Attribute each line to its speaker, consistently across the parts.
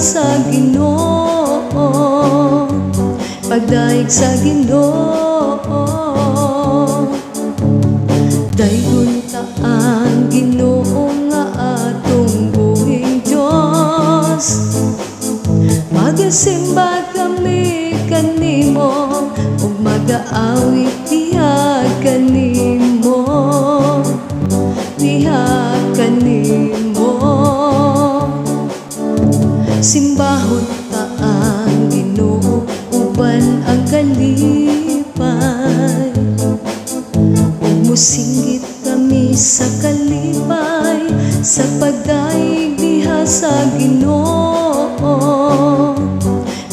Speaker 1: sa Ginoo, pagdaig sa Ginoo. Dayon ta ang Ginoo nga atong buhing Diyos, magasimba kami kanimo ug mag-aawit diha kanimo, diha kanimo. Simbahon ta ang Ginoo uban ang kalipay, ug musinggit kami sa kalipay sa pagdaig diha sa Ginoo,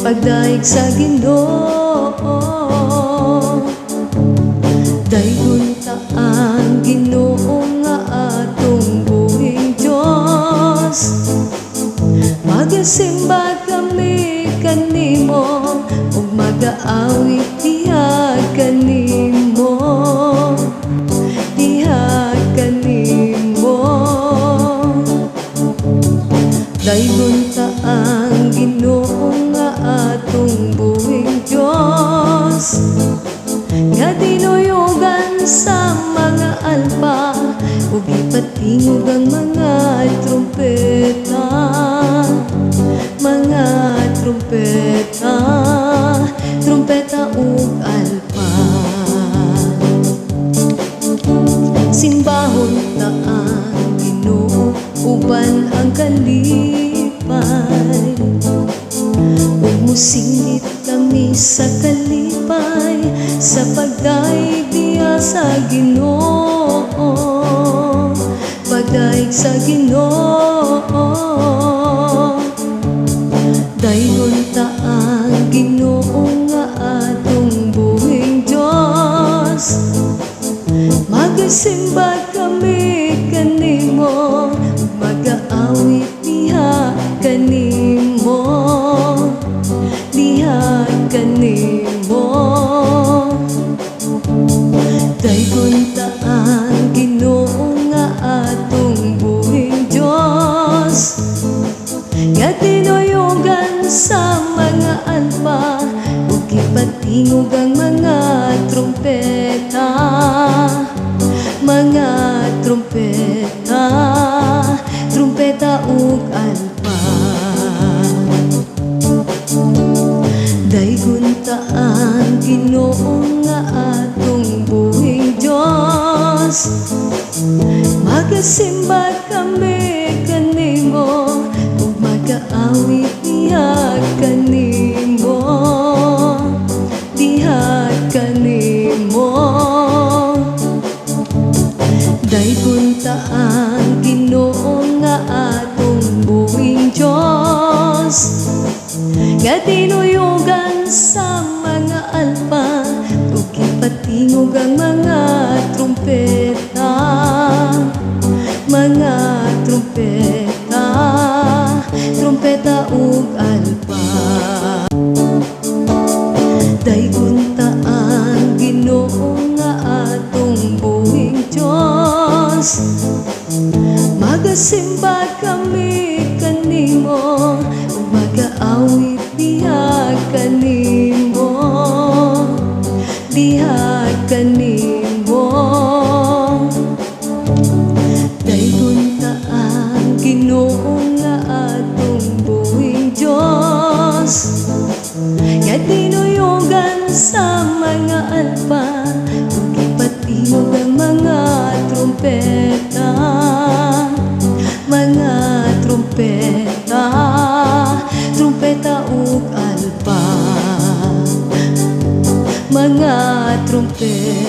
Speaker 1: pagdaig sa Ginoo. Dayon ta ang Ginoo nga atong buhing Diyos, magasimba kami kanimo ug mag-aawit diha kanimo, diha kanimo. Dayon ta ang Ginoo nga atong buhing Diyos, nga tinuyogan sa mga alpa ug ipatingog ang mga trumpeta, mga trumpeta, trumpeta ug alpa. Simbahon ta ang Ginoo uban ang kalipay, ug musinggit kami sa kalipay sa pagdaig diha sa Ginoo, pagdaig sa Ginoo. Dayon ta ang Ginoo nga atong buhing Diyos, magasimba kami kanimo, mag-aawit diha kanimo, diha kanimo. Dayon ta ang Ginoo nga atong buhing Diyos, nga tinuyogan sa mga alpa ug ipatingog ang mga trumpeta, mga trumpeta, trumpeta ug alpa. Dayon ta ang Ginoo nga atong buhing Diyos, magasimba kami kanimo ug mag-aawit diha kanimo, diha kanimo. Dayon ta ang Ginoo nga atong buhing Diyos, nga tinuyogan sa mga alpa ug ipatingog ang mga trumpeta, mga trumpeta, trumpeta ug alpa. Dayon ta ang Ginoo nga atong buhing Diyos, magasimba kami kanimo ug mag-aawit diha kanimo, diha kanimo. Dayon ta ang Ginoo nga atong buhing Diyos, nga tinuyogan sa mga alpa ug ipatingog ang mga trumpeta, mga trumpeta, trumpeta ug alpa, mga trumpeta.